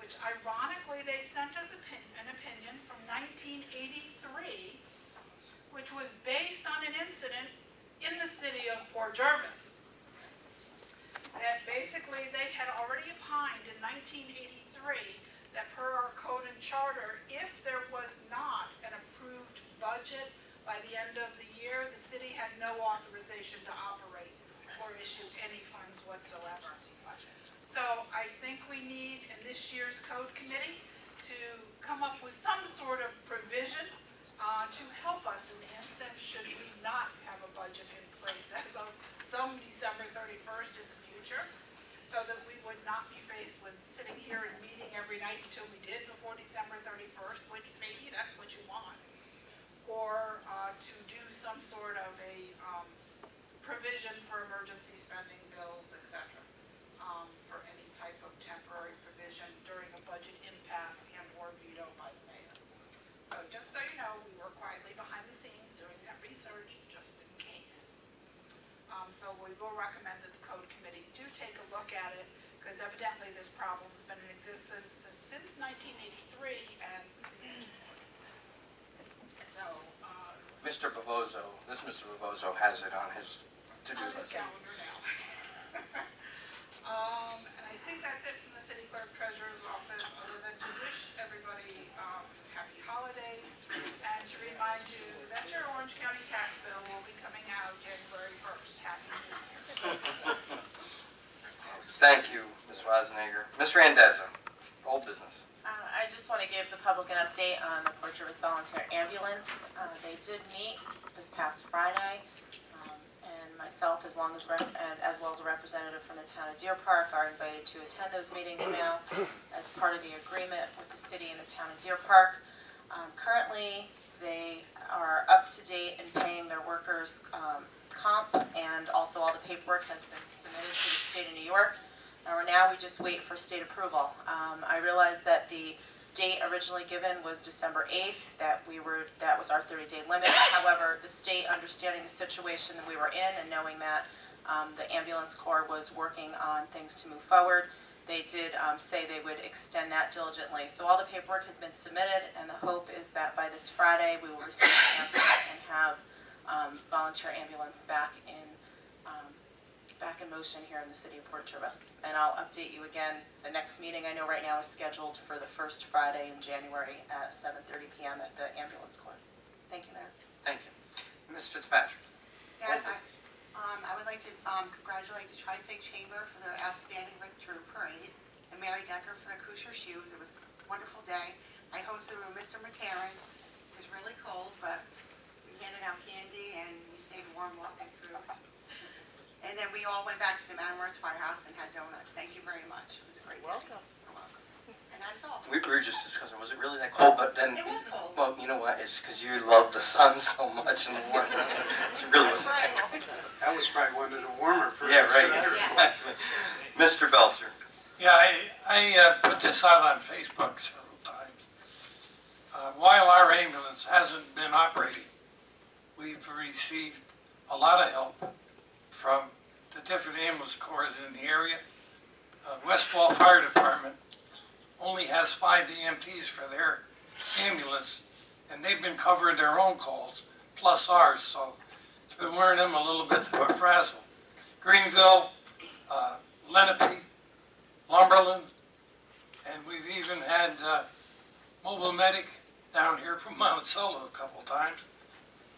which ironically they sent us an opinion from 1983, which was based on an incident in the city of Port Jervis. That basically they had already opined in 1983 that per our code and charter, if there was not an approved budget by the end of the year, the city had no authorization to operate or issue any funds whatsoever. So I think we need in this year's code committee to come up with some sort of provision to help us in the instance should we not have a budget in place as of some December 31st in the future, so that we would not be faced with sitting here and meeting every night until we did before December 31st, which maybe that's what you want, or to do some sort of a provision for emergency spending bills, etc., for any type of temporary provision during a budget impasse and or veto by the mayor. So just so you know, we were quietly behind the scenes doing that research just in case. So we will recommend that the code committee do take a look at it, because evidently this problem has been in existence since 1983, and so Mr. Bovozo has it on his to-do list. calendar now. And I think that's it from the city clerk treasurer's office, other than to wish everybody happy holidays and to remind you that your Orange County tax bill will be coming out January 1st. Happy New Year. Thank you, Ms. Wassenegger. Ms. Randezza, old business. I just want to give the public an update on the Port Jervis Volunteer Ambulance. They did meet this past Friday, and myself, as well as a representative from the town of Deer Park, are invited to attend those meetings now as part of the agreement with the city and the town of Deer Park. Currently, they are up to date in paying their workers' comp, and also all the paperwork has been submitted to the state of New York. Now we just wait for state approval. I realize that the date originally given was December 8th, that was our 30-day limit. However, the state, understanding the situation that we were in and knowing that the ambulance corps was working on things to move forward, they did say they would extend that diligently. So all the paperwork has been submitted, and the hope is that by this Friday we will receive an answer and have volunteer ambulance back in motion here in the city of Port Jervis. And I'll update you again. The next meeting I know right now is scheduled for the first Friday in January at 7:30 p.m. at the ambulance corps. Thank you, Mayor. Thank you. Ms. Fitzpatrick. Yes, I would like to congratulate the Tri-State Chamber for their outstanding Victory Parade, and Mary Decker for the kosher shoes. It was a wonderful day. I hosted with Mr. McCarron. It was really cold, but we handed out candy and we stayed warm walking through. And then we all went back to the Manworth Firehouse and had donuts. Thank you very much. It was a great day. Welcome. You're welcome. And that's all. We were just discussing, was it really that cold? But then, It was cold. well, you know what? It's because you love the sun so much in the morning. It really was. That's right. That was probably one of the warmer Yeah, periods. right. Mr. Belcher. Yeah, I put this out on Facebook several times. While our ambulance hasn't been operating, we've received a lot of help from the different ambulance corps in the area. Westfall Fire Department only has 5 EMTs for their ambulance, and they've been covering their own calls, plus ours, so it's been wearing them a little bit to a frazzle. Greenville, Lenape, Lumberland, and we've even had Mobile Medic down here from Monticello a couple times.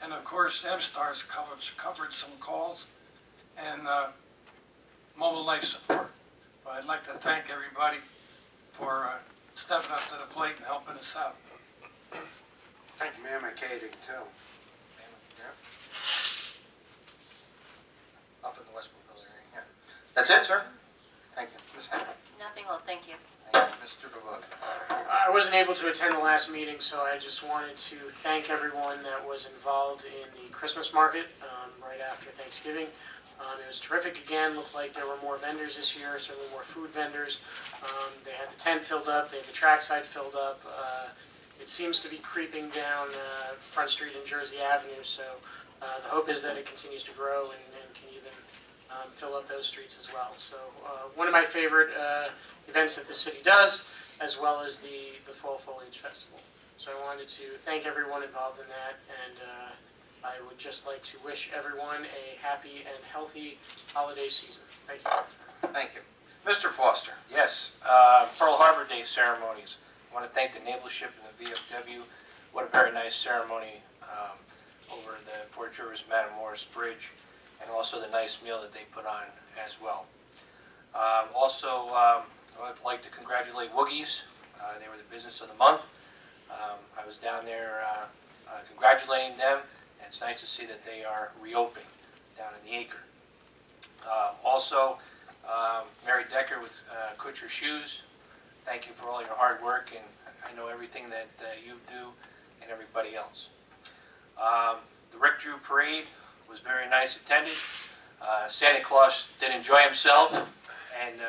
And of course, M-Stars covered some calls, and Mobile Life Support. But I'd like to thank everybody for stepping up to the plate and helping us out. Thank you, ma'am. Katie, too. Up in the Westbrook area. Yeah. That's it, sir. Thank you. Ms. Henry. Nothing, well, thank you. Thank you. Mr. Bovozo. I wasn't able to attend the last meeting, so I just wanted to thank everyone that was involved in the Christmas market right after Thanksgiving. It was terrific again. Looked like there were more vendors this year, certainly more food vendors. They had the tent filled up. They had the trackside filled up. It seems to be creeping down Front Street and Jersey Avenue, so the hope is that it continues to grow and can even fill up those streets as well. So one of my favorite events that the city does as well as the Fall Foliage Festival. So I wanted to thank everyone involved in that, and I would just like to wish everyone a happy and healthy holiday season. Thank you. Thank you. Mr. Foster. Yes, Pearl Harbor Day ceremonies. I want to thank the naval ship and the VFW. What a very nice ceremony over the Port Jervis Matamoros Bridge, and also the nice meal that they put on as well. Also, I'd like to congratulate Woogies. They were the business of the month. I was down there congratulating them, and it's nice to see that they are reopening down in the Acre. Also, Mary Decker with Kutcher Shoes, thank you for all your hard work, and I know everything that you do and everybody else. The Rick Drew Parade was very nice attended. Santa Claus did enjoy himself, and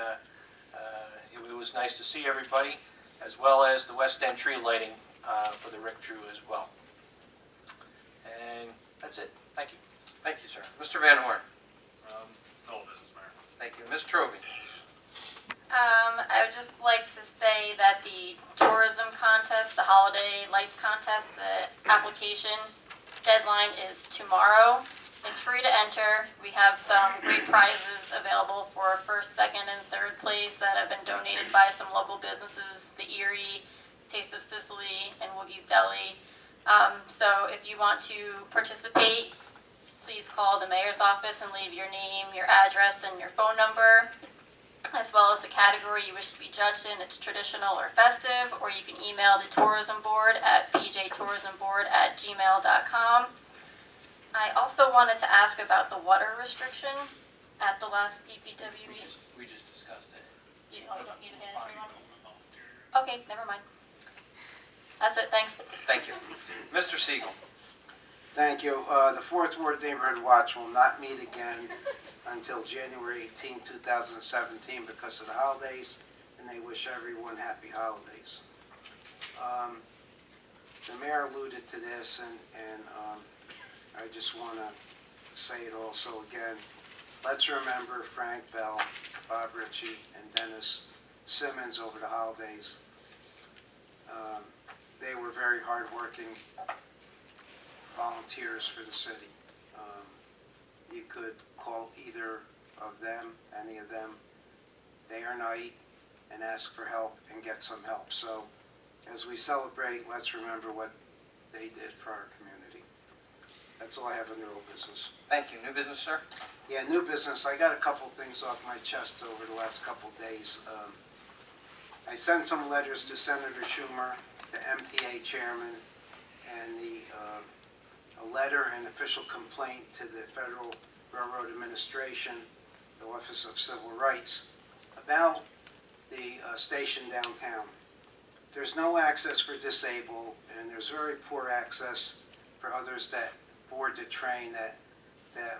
it was nice to see everybody, as well as the West End tree lighting for the Rick Drew as well. And that's it. Thank you. Thank you, sir. Mr. Van Horn. No business, Mayor. Thank you. Ms. Trovey. I would just like to say that the tourism contest, the holiday lights contest, the application deadline is tomorrow. It's free to enter. We have some great prizes available for first, second, and third place that have been donated by some local businesses, the Erie, Taste of Sicily, and Woogie's Deli. So if you want to participate, please call the mayor's office and leave your name, your address, and your phone number, as well as the category you wish to be judged in. It's traditional or festive, or you can email the tourism board at pjtourismboard@gmail.com. I also wanted to ask about the water restriction at the last DPW meeting. We just discussed it. You don't need a mandatory one? Okay, never mind. That's it, thanks. Thank you. Mr. Siegel. Thank you. The Fourth Ward Neighborhood Watch will not meet again until January 18, 2017 because of the holidays, and they wish everyone happy holidays. The mayor alluded to this, and I just want to say it also again. Let's remember Frank Bell, Bob Ritchie, and Dennis Simmons over the holidays. They were very hardworking volunteers for the city. You could call either of them, any of them, day or night, and ask for help and get some help. So as we celebrate, let's remember what they did for our community. That's all I have under old business. Thank you. New business, sir? Yeah, new business. I got a couple things off my chest over the last couple days. I sent some letters to Senator Schumer, the MTA chairman, and a letter and official complaint to the Federal Railroad Administration, the Office of Civil Rights, about the station downtown. There's no access for disabled, and there's very poor access for others that board the train that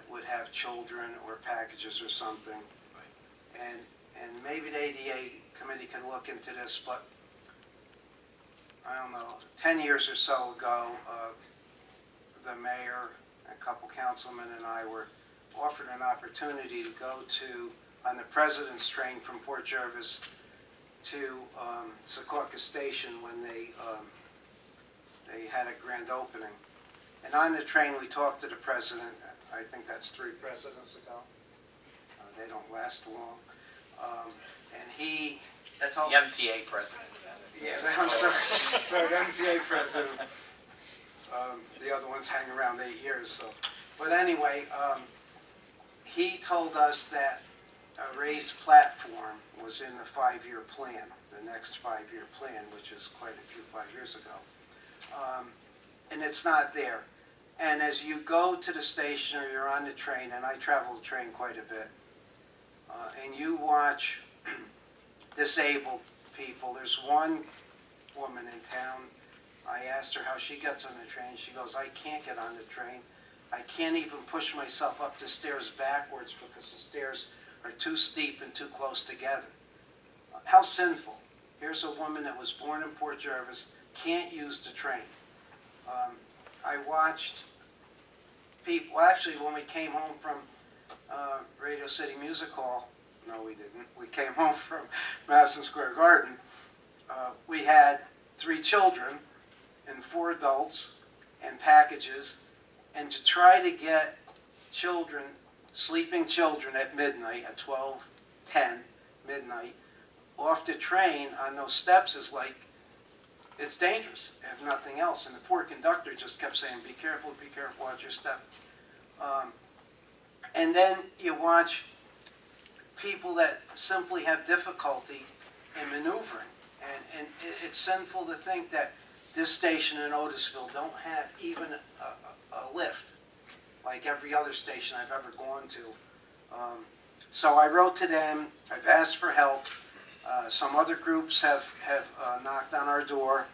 would have children or packages or something. And maybe the ADA committee can look into this, but I don't know, 10 years or so ago, the mayor, a couple councilmen, and I were offered an opportunity to go on the President's train from Port Jervis to Secaucus Station when they had a grand opening. And on the train, we talked to the president. I think that's 3 presidents ago. They don't last long. And he That's told... the MTA president. Yeah, I'm sorry. Sorry, the MTA president. The other ones hang around 8 years. So, but anyway, he told us that a raised platform was in the 5-year plan, the next 5-year plan, which is quite a few 5 years ago. And it's not there. And as you go to the station or you're on the train, and I travel the train quite a bit, and you watch disabled people. There's one woman in town, I asked her how she gets on the train. She goes, I can't get on the train. I can't even push myself up the stairs backwards because the stairs are too steep and too close together. How sinful. Here's a woman that was born in Port Jervis, can't use the train. I watched people, actually when we came home from Radio City Music Hall, no we didn't, we came home from Madison Square Garden, we had 3 children and 4 adults and packages, and to try to get children, sleeping children at midnight, at 12:10, midnight, off the train on those steps is like, it's dangerous, if nothing else. And the poor conductor just kept saying, be careful, watch your step. And then you watch people that simply have difficulty in maneuvering. And it's sinful to think that this station in Otisville don't have even a lift, like every other station I've ever gone to. So I wrote to them, I've asked for help. Some other groups have knocked on our door.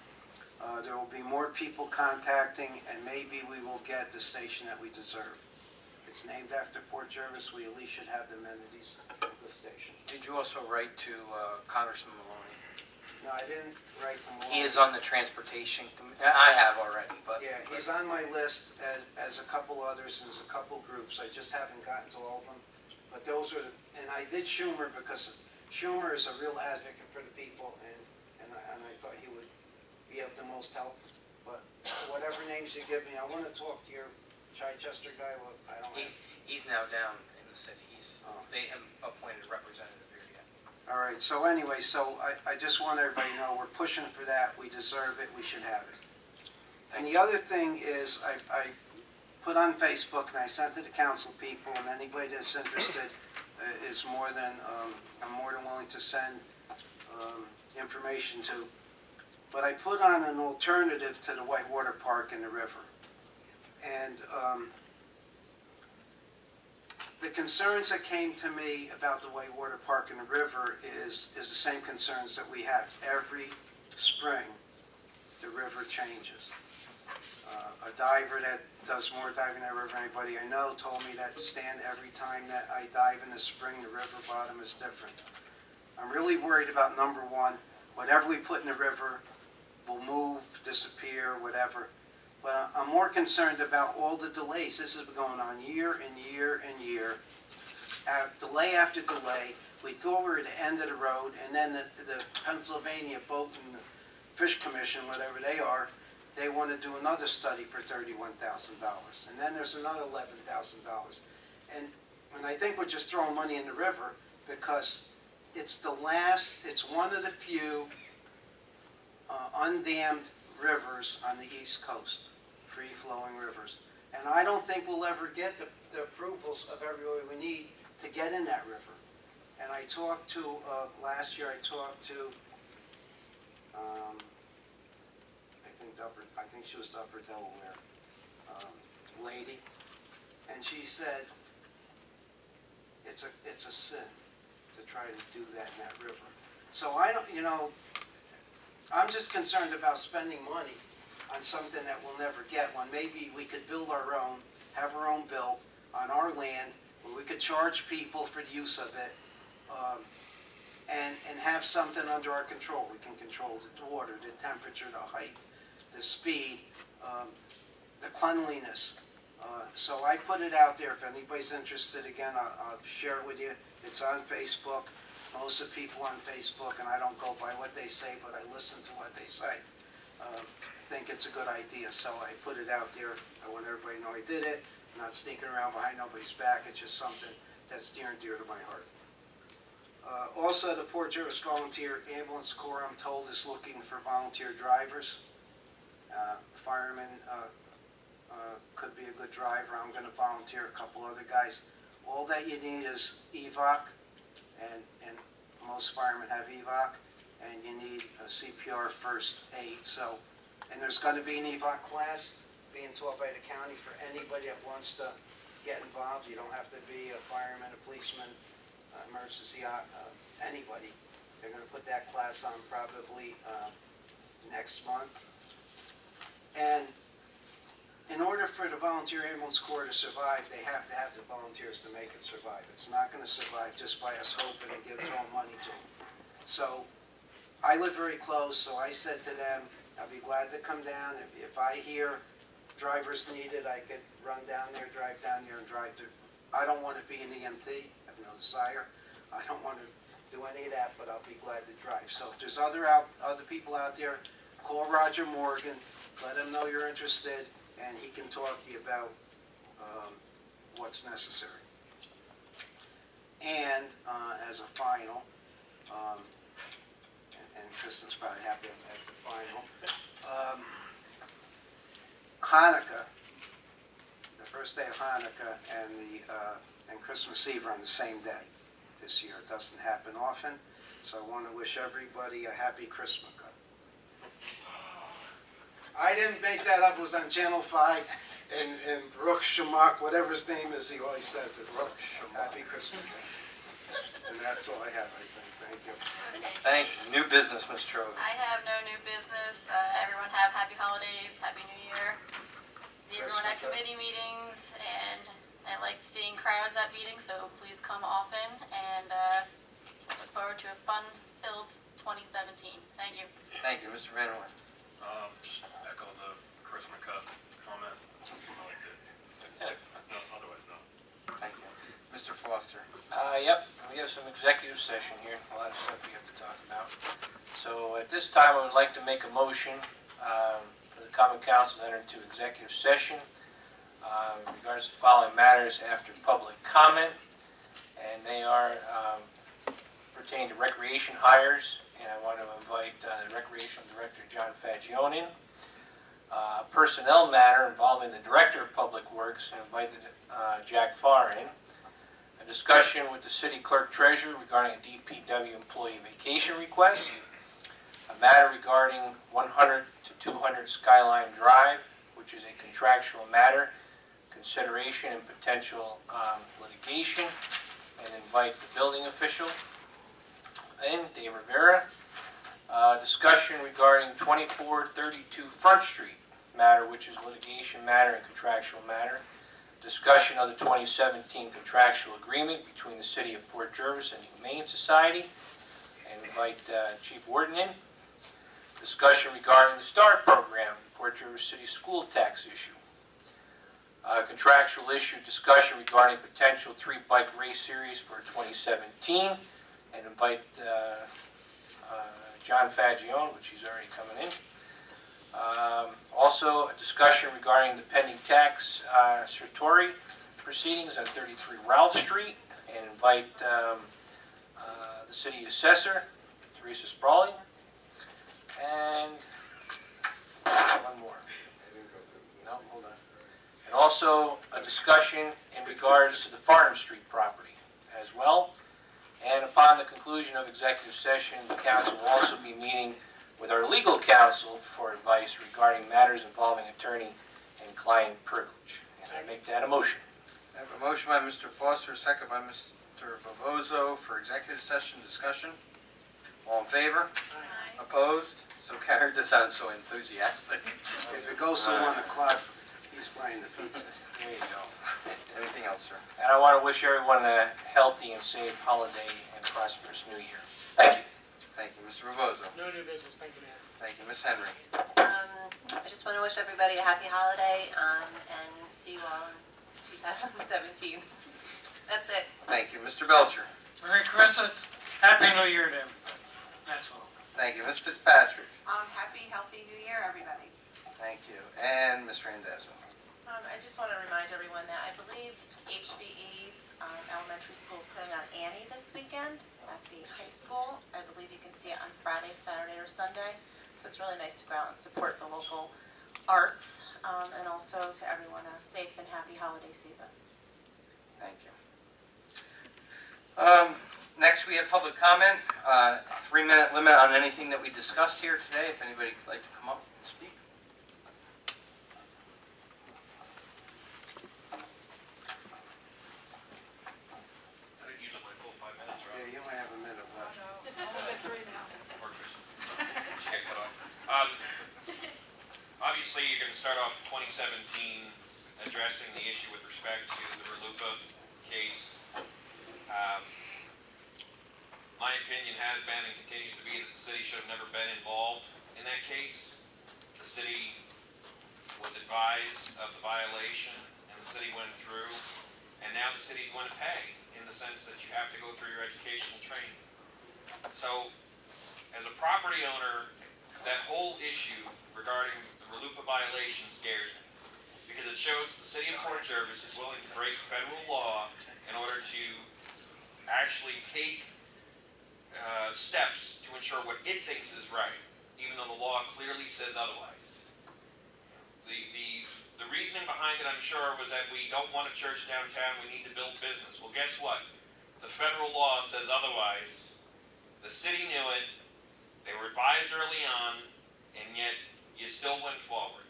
There will be more people contacting, and maybe we will get the station that we deserve. It's named after Port Jervis. We at least should have the amenities of the station. Did you also write to Congressman Maloney? No, I didn't write them all. He is on the transportation committee. I have already, but. Yeah, he's on my list as a couple others, and there's a couple groups. I just haven't gotten to all of them. But those are, and I did Schumer because Schumer is a real advocate for the people, and I thought he would be of the most help. But whatever names you give me, I want to talk to your Chichester guy. Well, I don't know. He's now down in the city. They haven't appointed a representative here yet. All right, so anyway, I just want everybody to know we're pushing for that. We deserve it. We should have it. And the other thing is I put on Facebook and I sent to the council people, and anybody that's interested is I'm more than willing to send information to. But I put on an alternative to the Whitewater Park in the river. And the concerns that came to me about the Whitewater Park and the river is the same concerns that we have. Every spring, the river changes. A diver that does more diving in that river than anybody I know told me that every time that I dive in the spring, the river bottom is different. I'm really worried about, number one, whatever we put in the river will move, disappear, whatever. But I'm more concerned about all the delays. This has been going on year and year and year. Delay after delay. We thought we were at the end of the road, and then the Pennsylvania Boat and Fish Commission, whatever they are, they want to do another study for $31,000. And then there's another $11,000. And I think we're just throwing money in the river because it's one of the few undammed rivers on the East Coast, free-flowing rivers. And I don't think we'll ever get the approvals of everybody we need to get in that river. And I talked to, last year I talked to, I think she was the Upper Delaware lady, and she said it's a sin to try to do that in that river. So I'm just concerned about spending money on something that we'll never get one. Maybe we could build our own, have our own built on our land, where we could charge people for the use of it, and have something under our control. We can control the water, the temperature, the height, the speed, the cleanliness. So I put it out there. If anybody's interested, again, I'll share it with you. It's on Facebook. Most of the people on Facebook, and I don't go by what they say, but I listen to what they say. I think it's a good idea, so I put it out there. I want everybody to know I did it. I'm not sneaking around behind nobody's back. It's just something that's near and dear to my heart. Also, the Port Jervis Volunteer Ambulance Corps, I'm told, is looking for volunteer drivers. Firemen could be a good driver. I'm going to volunteer a couple other guys. All that you need is EVOC, and most firemen have EVOC, and you need a CPR first aid. So, and there's going to be an EVOC class being taught by the county for anybody that wants to get involved. You don't have to be a fireman, a policeman, emergency, anybody. They're going to put that class on probably next month. And in order for the Volunteer Ambulance Corps to survive, they have to have the volunteers to make it survive. It's not going to survive just by us hoping and throwing money to them. So I live very close, so I said to them, I'll be glad to come down. If I hear drivers needed, I could run down there, drive down there, and drive through. I don't want to be an EMT. I have no desire. I don't want to do any of that, but I'll be glad to drive. So if there's other people out there, call Roger Morgan, let him know you're interested, and he can talk to you about what's necessary. And as a final, and Kristen's probably happy at the final, Hanukkah, the first day of Hanukkah and Christmas Eve are on the same day this year. It doesn't happen often, so I want to wish everybody a happy Christmas. I didn't make that up. It was on Channel 5, and Baruch Shemak, whatever his name is, he always says it. So, happy Christmas. And that's all I have, I think. Thank you. Thank you. New business, Ms. Trowey. I have no new business. Everyone have happy holidays, happy new year. See everyone at committee meetings, and I like seeing crowds at meetings, so please come often, and look forward to a fun-filled 2017. Thank you. Thank you, Mr. Van Horn. Just echo the Chris McCuff comment. I liked it. No, otherwise, no. Thank you. Mr. Foster. Yep, we have some executive session here, a lot of stuff we have to talk about. So at this time, I would like to make a motion for the common council to enter into executive session in regards to the following matters after public comment, and they are pertain to recreation hires, and I want to invite the Recreational Director, John Fagione in. A personnel matter involving the Director of Public Works, and invited Jack Farr in. A discussion with the City Clerk Treasurer regarding a DPW employee vacation request. A matter regarding 100 to 200 Skyline Drive, which is a contractual matter, consideration and potential litigation, and invite the building official in, Dave Rivera. Discussion regarding 2432 Front Street matter, which is litigation matter and contractual matter. Discussion of the 2017 contractual agreement between the City of Port Jervis and the Humane Society, and invite Chief Warden in. Discussion regarding the STAR program, the Port Jervis City school tax issue. Contractual issue discussion regarding potential 3-bike race series for 2017, and invite John Fagione, which he's already coming in. Also, a discussion regarding the pending tax certiorari proceedings on 33 Ralph Street, and invite the city assessor, Teresa Sprawley, and one more. No, hold on. And also a discussion in regards to the Farnham Street property as well. And upon the conclusion of executive session, the council will also be meeting with our legal counsel for advice regarding matters involving attorney and client privilege. And I make that a motion. I have a motion by Mr. Foster, second by Mr. Bovozo for executive session discussion. All in favor? Aye. Opposed? So carried. This sounds so enthusiastic. If it goes to 1 o'clock, he's buying the pizza. There you go. Anything else, sir? And I want to wish everyone a healthy and safe holiday and prosperous new year. Thank you. Thank you, Mr. Bovozo. No new business, thank you, Mayor. Thank you, Ms. Henry. I just want to wish everybody a happy holiday and see you all in 2017. That's it. Thank you, Mr. Belcher. Merry Christmas, Happy New Year to everybody. That's all. Thank you, Ms. Fitzpatrick. Happy, healthy New Year, everybody. Thank you, and Ms. Randazzo. I just want to remind everyone that I believe HBE's elementary school is putting on Annie this weekend at the high school. I believe you can see it on Friday, Saturday, or Sunday. So it's really nice to go out and support the local arts, and also to everyone a safe and happy holiday season. Thank you. Next, we have public comment. 3-minute limit on anything that we discussed here today. If anybody would like to come up and speak. I didn't use up my full 5 minutes, Yeah, right? you only have a minute left. Only been 3 now. Or just get cut off. Obviously, you're going to start off 2017 addressing the issue with respect to the Ralupa case. My opinion has been and continues to be that the city should have never been involved in that case. The city was advised of the violation, and the city went through, and now the city's going to pay, in the sense that you have to go through your educational training. So, as a property owner, that whole issue regarding the RLUIPA violation scares me. Because it shows that the city of Port Jervis is willing to break federal law in order to actually take steps to ensure what it thinks is right, even though the law clearly says otherwise. The reasoning behind it, I'm sure, was that we don't want a church downtown, we need to build business. Well, guess what? The federal law says otherwise. The city knew it, they were advised early on, and yet you still went forward.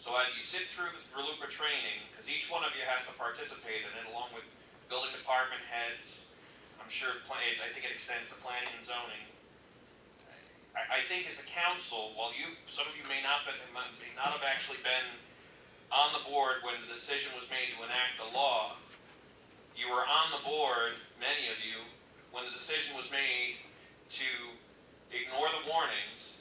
So as you sit through the RLUIPA training, because each one of you has to participate in it, along with building department heads, I'm sure, I think it extends to planning and zoning. I think as a council, while some of you may not have actually been on the board when the decision was made to enact the law, you were on the board, many of you, when the decision was made to ignore the warnings.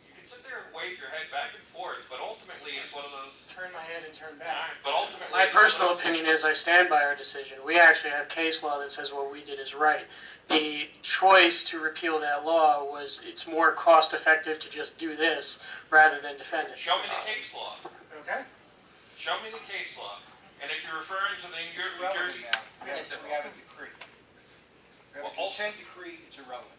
You can sit there and wave your head back and forth, but ultimately it's one of those. Turn my head and turn back. But ultimately, My it's one of personal those- opinion is I stand by our decision. We actually have case law that says what we did is right. The choice to repeal that law was it's more cost effective to just do this rather than defend it. Show me the case law. Okay? Show me the case law. And if you're referring to the New Irrelevant Jersey, now. We have a decree. We have a Well, consent decree, it's irrelevant.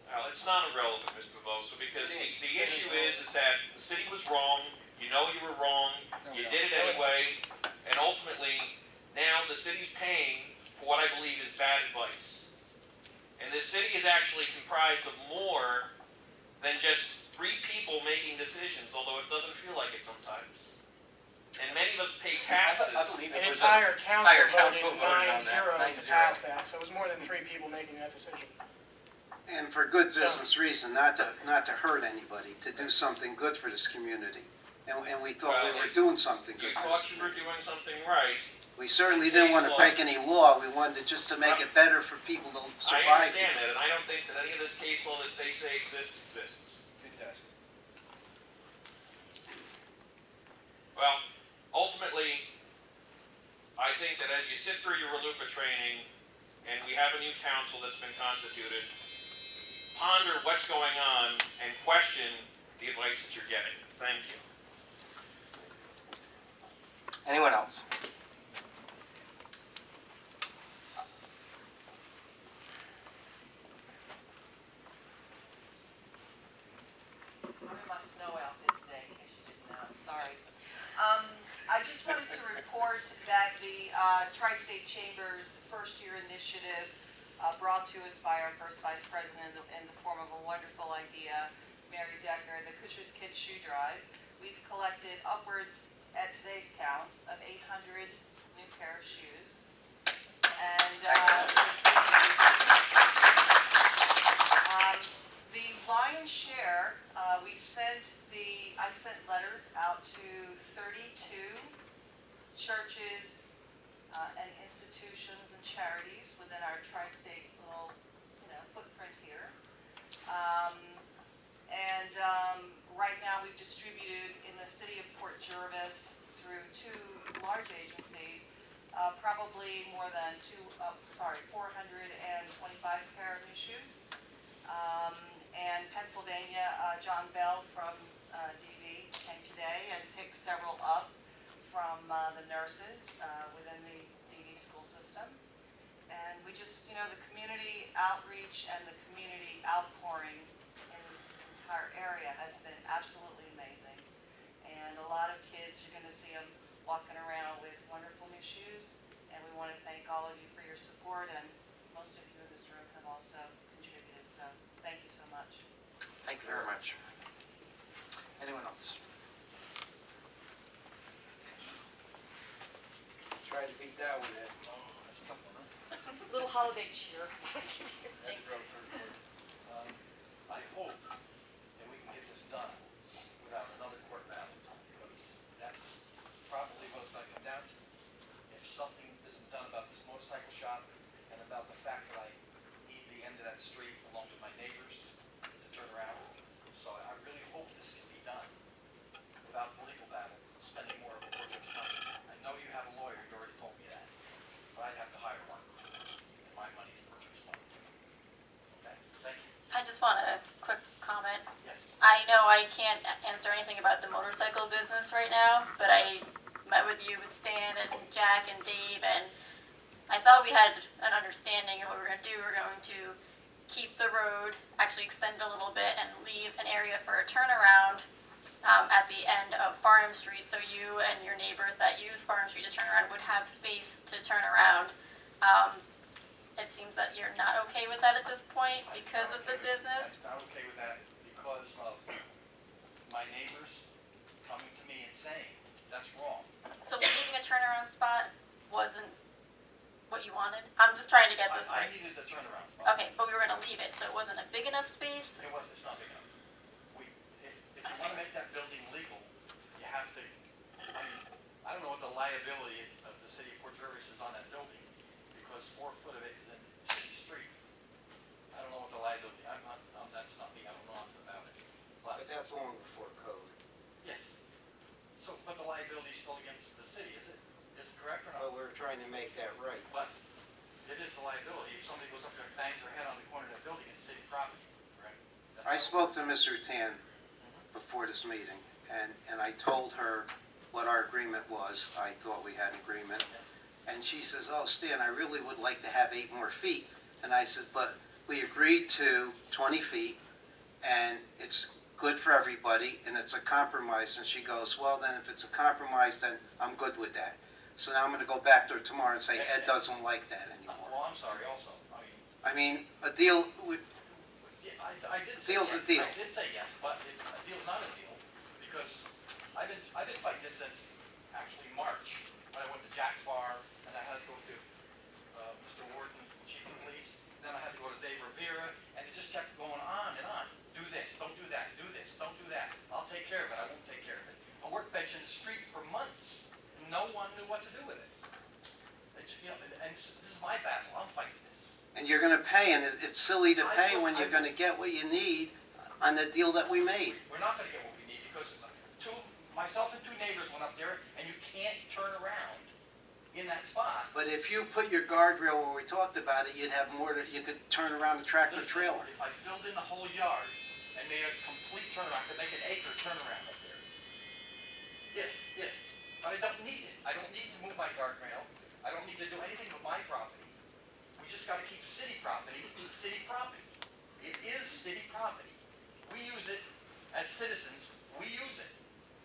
well, it's not irrelevant, Mr. Bovosa, because It is. the issue is that the city was wrong, you know you were wrong, No, you we did it don't. anyway, and ultimately, now the city's paying for what I believe is bad advice. And this city is actually comprised of more than just 3 people making decisions, although it doesn't feel like it sometimes. And many of us pay taxes. I believe An it was entire council voted voted on that, 9-0 to 9-0. pass that, so it was more than 3 people making that decision. And for good business reason, not to hurt anybody, to do something good for this community. And we thought we were doing something You good for thought this you were community. doing something right. We certainly didn't want to break any law, we wanted just to make it better for people to I survive. understand that, and I don't think that any of this case law that they say exists. It does. Well, ultimately, I think that as you sit through your RLUIPA training, and we have a new council that's been constituted, ponder what's going on and question the advice that you're getting. Thank you. Anyone else? I'm in my snow outfit today, in case you didn't know, sorry. I just wanted to report that the Tri-State Chamber's first-year initiative brought to us by our first vice president in the form of a wonderful idea, Mary Decker, the Kushner's Kids Shoe Drive. We've collected upwards, at today's count, of 800 new pair of shoes. And the lion's share, I sent letters out to 32 churches and institutions and charities within our tri-state little, footprint here. Right now we've distributed in the city of Port Jervis through 2 large agencies, probably more than 425 pair of new shoes. And Pennsylvania, John Bell from DV came today and picked several up from the nurses within the DV school system. And we just, the community outreach and the community outpouring in this entire area has been absolutely amazing. And a lot of kids, you're going to see them walking around with wonderful new shoes. And we want to thank all of you for your support, and most of you in this room have also contributed. So thank you so much. Thank you very much. Anyone else? Try to beat that one, Ed. Little holiday cheer. I hope that we can get this done without another court battle, because that's probably what it's going to come down to. If something isn't done about this motorcycle shop and about the fact that I need the end of that street along with my neighbors to turn around. So I really hope this can be done without legal battle, spending more of a project's money. I know you have a lawyer, you already told me that, but I'd have to hire one, and my money is project's money. just want a quick comment. Yes. I know I can't answer anything about the motorcycle business right now, but I met with you, with Stan and Jack and Dave, and I thought we had an understanding of what we were going to do. We're going to keep the road, actually extend it a little bit, and leave an area for a turnaround at the end of Farnham Street, so you and your neighbors that use Farnham Street to turn around would have space to turn around. It seems that you're not okay with that at this point because of the business. I'm not okay with that because of my neighbors coming to me and saying, that's wrong. So leaving a turnaround spot wasn't what you wanted? I'm just trying to get this I right. needed the turnaround spot. Okay, but we were gonna leave it, so it wasn't a big enough space? It's not big enough. If you want to make that building legal, you have to, I don't know what the liability of the city of Port Jervis is on that building, because 4 foot of it is in city street. I don't know what the liability, that's not me, I don't know nothing about it. But that's long before code. Yes. So, but the liability is still against the city, is it? Is it correct or not? But we're trying to make that right. But it is a liability. If somebody goes up there and bangs their head on the corner of that building, it's city property, correct? I spoke to Mr. Tan before this meeting, and I told her what our agreement was. I thought we had an agreement. And she says, oh, Stan, I really would like to have 8 more feet. And I said, but we agreed to 20 feet, and it's good for everybody, and it's a compromise. And she goes, well, then if it's a compromise, then I'm good with that. So now I'm going to go back to her tomorrow and say, Ed doesn't like that anymore. Well, I'm sorry also. I mean, a deal, Yeah, I did say Deal's a yes. deal. I did say yes, but a deal's not a deal, because I've been fighting this since actually March, when I went to Jack Farr, and I had to go to Mr. Warden, Chief of Police, then I had to go to Dave Rivera, and it just kept going on and on. Do this, don't do that, do this, don't do that. I'll take care of it, I won't take care of it. A workbench in the street for months, and no one knew what to do with it. It's, you know, and this is my battle, I'm fighting this. and you're going to pay, and it's silly to pay when you're going to get what you need on the deal that we made. We're not gonna get what we need, because myself and 2 neighbors went up there, and you can't turn around in that spot. But if you put your guardrail where we talked about it, you'd have more, you could turn around the tractor Listen, trailer. if I filled in the whole yard and made a complete turnaround, I could make an acre turnaround up there. But I don't need it. I don't need to move my guardrail. I don't need to do anything with my property. We just gotta keep city property in city property. It is city property. We use it as citizens, we use it.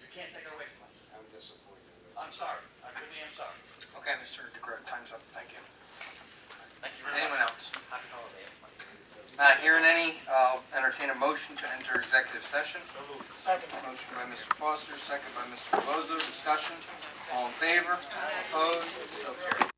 You can't take it away from us. I'm disappointed. I'm sorry, I really am sorry. Okay, Mr. DeGroat, time's up. Thank you. Thank you very much. Anyone else? Not hearing any, I'll entertain a motion to enter executive session. Second. Motion by Mr. Foster, second by Mr. Bozo. Discussion. All in favor? Opposed? So carried.